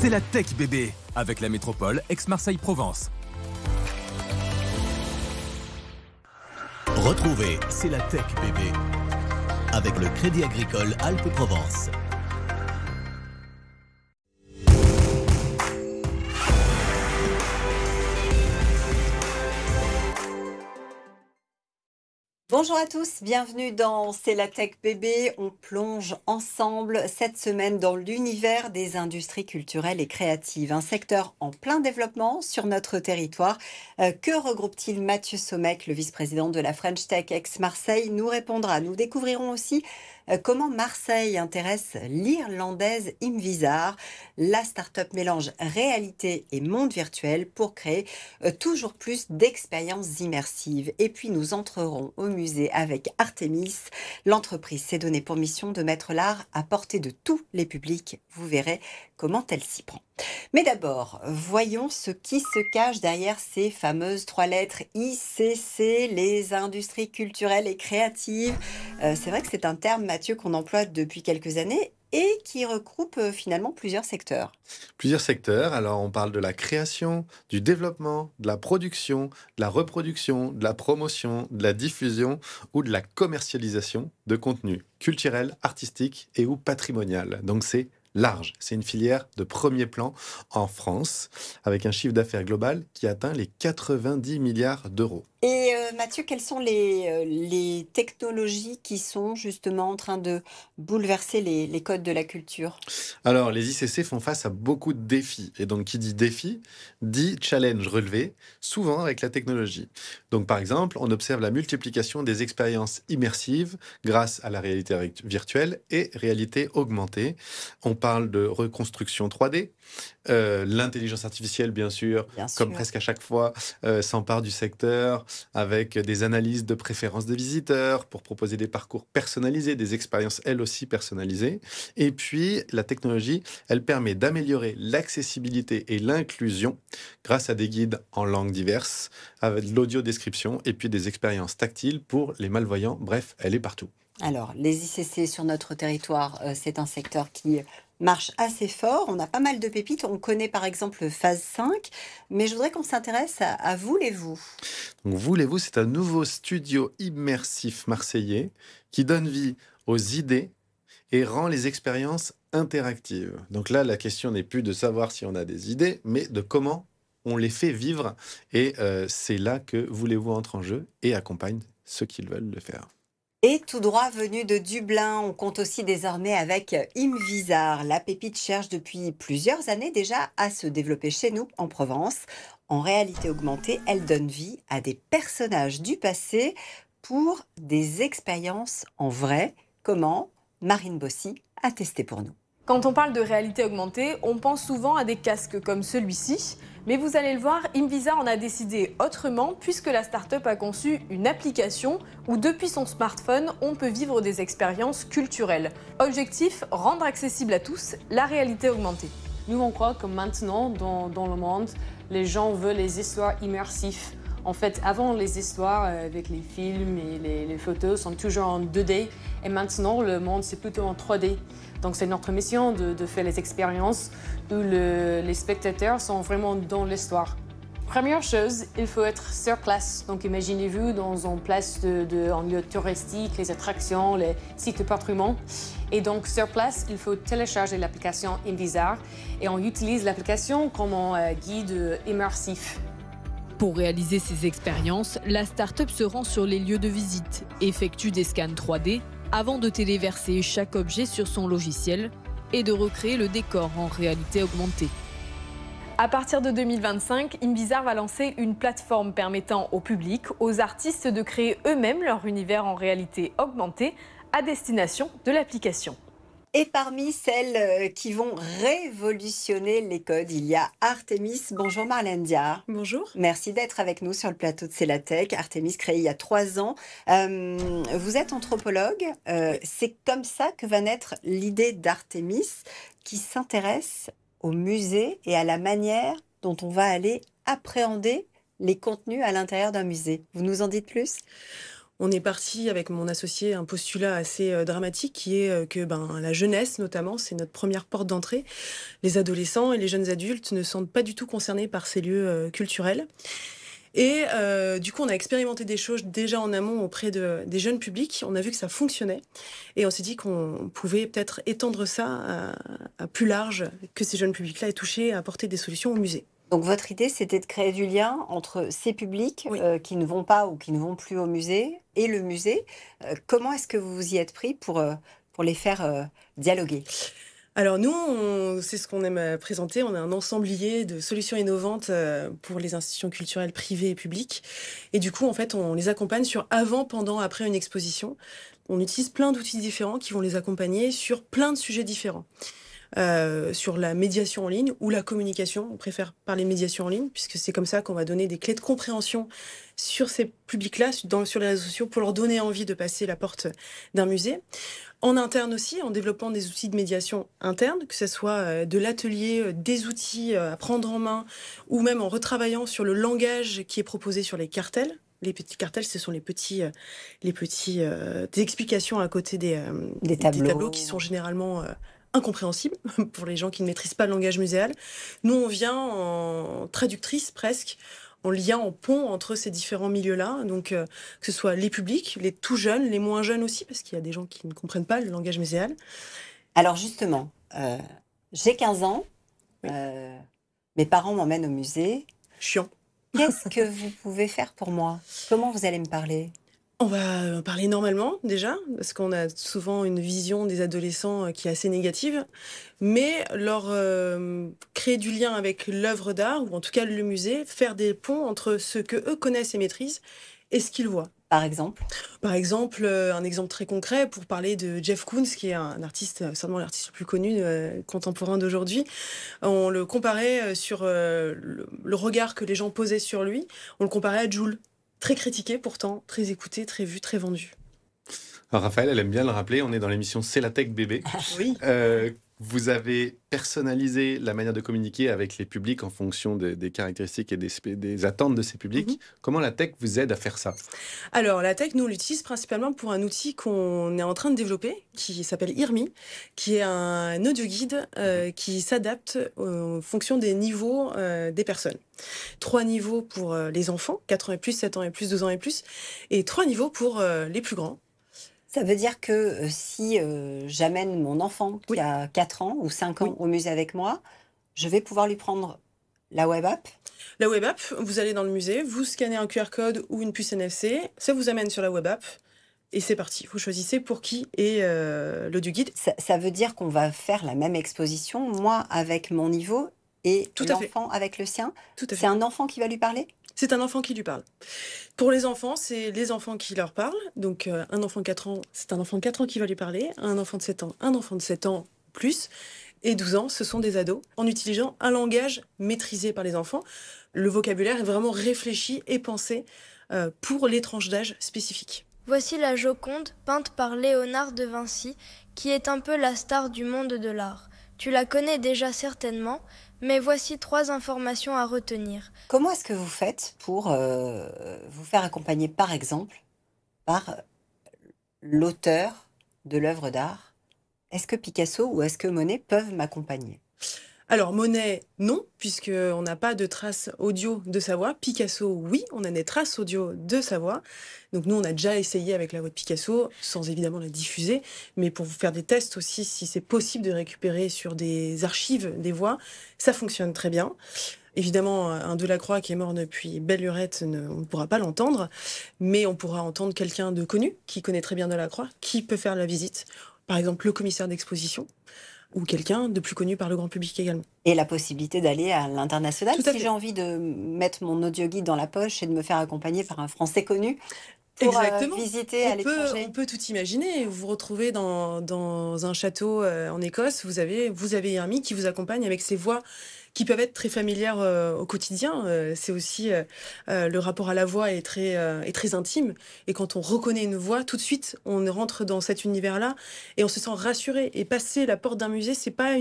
C'est la tech bébé, avec la métropole Aix-Marseille-Provence. Retrouvez C'est la tech bébé avec le Crédit Agricole Alpes-Provence. Bonjour à tous, bienvenue dans C'est la Tech Bébé. On plonge ensemble cette semaine dans l'univers des industries culturelles et créatives, un secteur en plein développement sur notre territoire. Que regroupe-t-il? Mathieu Sommec, le vice-président de la French Tech Aix-Marseille, nous répondra. Nous découvrirons aussi comment Marseille intéresse l'Irlandaise Imvisar. La start-up mélange réalité et monde virtuel pour créer toujours plus d'expériences immersives. Et puis nous entrerons au musée avec Artemis. L'entreprise s'est donnée pour mission de mettre l'art à portée de tous les publics. Vous verrez comment elle s'y prend. Mais d'abord, voyons ce qui se cache derrière ces fameuses 3 lettres ICC, les industries culturelles et créatives. C'est vrai que c'est un terme, Mathieu, qu'on emploie depuis quelques années et qui regroupe finalement plusieurs secteurs. Plusieurs secteurs. Alors, on parle de la création, du développement, de la production, de la reproduction, de la promotion, de la diffusion ou de la commercialisation de contenus culturels, artistiques et ou patrimonial. Donc, c'est large. C'est une filière de premier plan en France, avec un chiffre d'affaires global qui atteint les 90 milliards d'euros. Et Mathieu, quelles sont les technologies qui sont justement en train de bouleverser les codes de la culture? Alors, les ICC font face à beaucoup de défis. Et donc, qui dit défi, dit challenge relevé, souvent avec la technologie. Donc, par exemple, on observe la multiplication des expériences immersives grâce à la réalité virtuelle et réalité augmentée. On parle de reconstruction 3D. L'intelligence artificielle, bien sûr, comme presque à chaque fois, s'empare du secteur avec des analyses de préférences des visiteurs pour proposer des parcours personnalisés, des expériences elles aussi personnalisées. Et puis, la technologie, elle permet d'améliorer l'accessibilité et l'inclusion grâce à des guides en langues diverses, avec de l'audio-description et puis des expériences tactiles pour les malvoyants. Bref, elle est partout. Alors, les ICC sur notre territoire, c'est un secteur qui marche assez fort. On a pas mal de pépites. On connaît par exemple Phase 5, mais je voudrais qu'on s'intéresse à Voulez-vous. Donc, Voulez-vous, c'est un nouveau studio immersif marseillais qui donne vie aux idées et rend les expériences interactives. Donc là, la question n'est plus de savoir si on a des idées, mais de comment on les fait vivre. Et c'est là que Voulez-vous entre en jeu et accompagne ceux qui veulent le faire. Et tout droit venu de Dublin, on compte aussi désormais avec Imvisar. La pépite cherche depuis plusieurs années déjà à se développer chez nous, en Provence. En réalité augmentée, elle donne vie à des personnages du passé pour des expériences en vrai. Comment? Marine Bossy a testé pour nous. Quand on parle de réalité augmentée, on pense souvent à des casques comme celui-ci. Mais vous allez le voir, Imvisar en a décidé autrement puisque la start-up a conçu une application où depuis son smartphone, on peut vivre des expériences culturelles. Objectif, rendre accessible à tous la réalité augmentée. Nous, on croit que maintenant, dans le monde, les gens veulent les histoires immersives. En fait, avant, les histoires avec les films et les photos sont toujours en 2D. Et maintenant, le monde, c'est plutôt en 3D. Donc, c'est notre mission de faire les expériences où les spectateurs sont vraiment dans l'histoire. Première chose, il faut être sur place. Donc, imaginez-vous dans une place en lieu touristique, les attractions, les sites de patrimoine. Et donc, sur place, il faut télécharger l'application Imvisar et on utilise l'application comme un guide immersif. Pour réaliser ces expériences, la start-up se rend sur les lieux de visite, effectue des scans 3D avant de téléverser chaque objet sur son logiciel et de recréer le décor en réalité augmentée. À partir de 2025, Imvisar va lancer une plateforme permettant au public, aux artistes de créer eux-mêmes leur univers en réalité augmentée à destination de l'application. Et parmi celles qui vont révolutionner les codes, il y a Artemis. Bonjour Marlène Diard. Bonjour. Merci d'être avec nous sur le plateau de C'est la Tech. Artemis, créé il y a 3 ans. Vous êtes anthropologue. C'est comme ça que va naître l'idée d'Artemis qui s'intéresse au musée et à la manière dont on va aller appréhender les contenus à l'intérieur d'un musée. Vous nous en dites plus ? On est parti avec mon associé un postulat assez dramatique qui est que la jeunesse notamment, c'est notre première porte d'entrée. Les adolescents et les jeunes adultes ne sont pas du tout concernés par ces lieux culturels. Et du coup, on a expérimenté des choses déjà en amont auprès des jeunes publics. On a vu que ça fonctionnait. Et on s'est dit qu'on pouvait peut-être étendre ça à plus large, que ces jeunes publics-là aient touché, à apporter des solutions au musée. Donc votre idée, c'était de créer du lien entre ces publics Oui. qui ne vont pas ou qui ne vont plus au musée et le musée. Comment est-ce que vous vous y êtes pris pour les faire dialoguer? Alors nous, c'est ce qu'on aime présenter. On a un ensemblier de solutions innovantes pour les institutions culturelles privées et publiques. Et du coup, en fait, on les accompagne sur avant, pendant, après une exposition. On utilise plein d'outils différents qui vont les accompagner sur plein de sujets différents. Sur la médiation en ligne ou la communication. On préfère parler médiation en ligne, puisque c'est comme ça qu'on va donner des clés de compréhension sur ces publics-là, sur les réseaux sociaux, pour leur donner envie de passer la porte d'un musée. En interne aussi, en développant des outils de médiation interne, que ce soit de l'atelier, des outils à prendre en main, ou même en retravaillant sur le langage qui est proposé sur les cartels. Les petits cartels, ce sont les petits des explications à côté des tableaux qui sont généralement incompréhensible pour les gens qui ne maîtrisent pas le langage muséal. Nous, on vient en traductrice presque, en lien, en pont entre ces différents milieux-là. Donc, que ce soit les publics, les tout jeunes, les moins jeunes aussi, parce qu'il y a des gens qui ne comprennent pas le langage muséal. Alors justement, j'ai 15 ans, Oui. mes parents m'emmènent au musée. Chiant. Qu'est-ce que vous pouvez faire pour moi? Comment vous allez me parler? On va parler normalement déjà, parce qu'on a souvent une vision des adolescents qui est assez négative, mais leur créer du lien avec l'œuvre d'art, ou en tout cas le musée, faire des ponts entre ce que eux connaissent et maîtrisent et ce qu'ils voient. Par exemple? Par exemple, un exemple très concret pour parler de Jeff Koons, qui est un artiste, certainement l'artiste le plus connu contemporain d'aujourd'hui. On le comparait sur le regard que les gens posaient sur lui, on le comparait à Jul. Très critiqué pourtant, très écouté, très vu, très vendu. Alors Raphaël, elle aime bien le rappeler, on est dans l'émission C'est la Tech Bébé. Oui. Vous avez personnalisé la manière de communiquer avec les publics en fonction des caractéristiques et des attentes de ces publics. Comment la tech vous aide à faire ça? Alors, la tech, nous, on l'utilise principalement pour un outil qu'on est en train de développer, qui s'appelle IRMI, qui est un audio guide qui s'adapte en fonction des niveaux des personnes. 3 niveaux pour les enfants, 4 ans et plus, 7 ans et plus, 12 ans et plus, et 3 niveaux pour les plus grands. Ça veut dire que si j'amène mon enfant qui Oui. a 4 ans ou 5 ans Oui. au musée avec moi, je vais pouvoir lui prendre la web app. La web app, vous allez dans le musée, vous scannez un QR code ou une puce NFC, ça vous amène sur la web app, et c'est parti. Vous choisissez pour qui est l'audio guide. Ça veut dire qu'on va faire la même exposition, moi avec mon niveau et Tout à fait. l'enfant avec le sien. Tout à fait. C'est un enfant qui va lui parler? C'est un enfant qui lui parle. Pour les enfants, c'est les enfants qui leur parlent. Donc, un enfant de 4 ans, c'est un enfant de 4 ans qui va lui parler. Un enfant de 7 ans, un enfant de 7 ans plus. Et 12 ans, ce sont des ados, en utilisant un langage maîtrisé par les enfants. Le vocabulaire est vraiment réfléchi et pensé pour les tranches d'âge spécifiques. Voici la Joconde, peinte par Léonard de Vinci, qui est un peu la star du monde de l'art. Tu la connais déjà certainement, mais voici 3 informations à retenir. Comment est-ce que vous faites pour vous faire accompagner, par exemple, par l'auteur de l'œuvre d'art? Est-ce que Picasso ou est-ce que Monet peuvent m'accompagner? Alors, Monet, non, puisqu'on n'a pas de traces audio de sa voix. Picasso, oui, on a des traces audio de sa voix. Donc nous, on a déjà essayé avec la voix de Picasso, sans évidemment la diffuser, mais pour vous faire des tests aussi, si c'est possible de récupérer sur des archives des voix, ça fonctionne très bien. Évidemment, un Delacroix qui est mort depuis belle lurette, on ne pourra pas l'entendre, mais on pourra entendre quelqu'un de connu, qui connaît très bien Delacroix, qui peut faire la visite. Par exemple, le commissaire d'exposition, ou quelqu'un de plus connu par le grand public également. Et la possibilité d'aller à l'international. Tout à Si fait. j'ai envie de mettre mon audio guide dans la poche et de me faire accompagner par un Français connu pour Exactement. visiter à l'étranger. On peut tout imaginer. Vous vous retrouvez dans un château en Écosse, vous avez IRMI qui vous accompagne avec ses voix qui peuvent être très familières au quotidien. C'est aussi le rapport à la voix est très intime. Et quand on reconnaît une voix, tout de suite, on rentre dans cet univers-là et on se sent rassuré. Et passer la porte d'un musée, c'est pas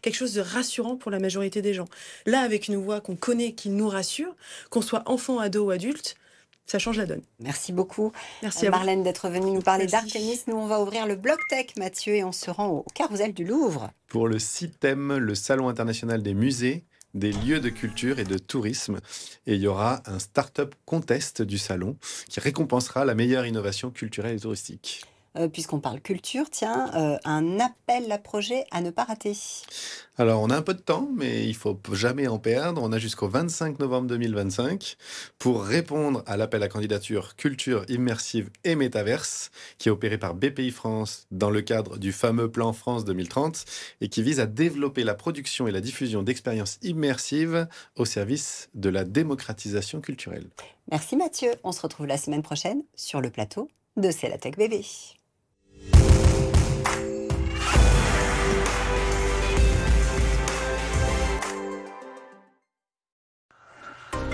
quelque chose de rassurant pour la majorité des gens. Là, avec une voix qu'on connaît, qui nous rassure, qu'on soit enfant, ado ou adulte, ça change la donne. Merci beaucoup, Merci à vous. Marlène, d'être venue nous parler Merci. d'Artemis. Nous, on va ouvrir le Bloc Tech, Mathieu, et on se rend au Carrousel du Louvre. Pour le CITEM, le Salon international des musées, des lieux de culture et de tourisme. Et il y aura un Startup Contest du salon qui récompensera la meilleure innovation culturelle et touristique. Puisqu'on parle culture, tiens, un appel à projet à ne pas rater. Alors, on a un peu de temps, mais il faut jamais en perdre. On a jusqu'au 25 novembre 2025 pour répondre à l'appel à candidature Culture immersive et Métaverse qui est opéré par BPI France dans le cadre du fameux plan France 2030 et qui vise à développer la production et la diffusion d'expériences immersives au service de la démocratisation culturelle. Merci Mathieu. On se retrouve la semaine prochaine sur le plateau de C'est la Tech Bébé.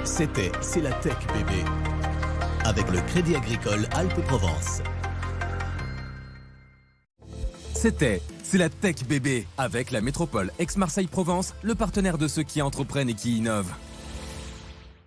C'était C'est la Tech bébé avec le Crédit Agricole Alpes-Provence. C'était C'est la Tech Bébé avec la métropole Aix-Marseille-Provence, le partenaire de ceux qui entreprennent et qui innovent.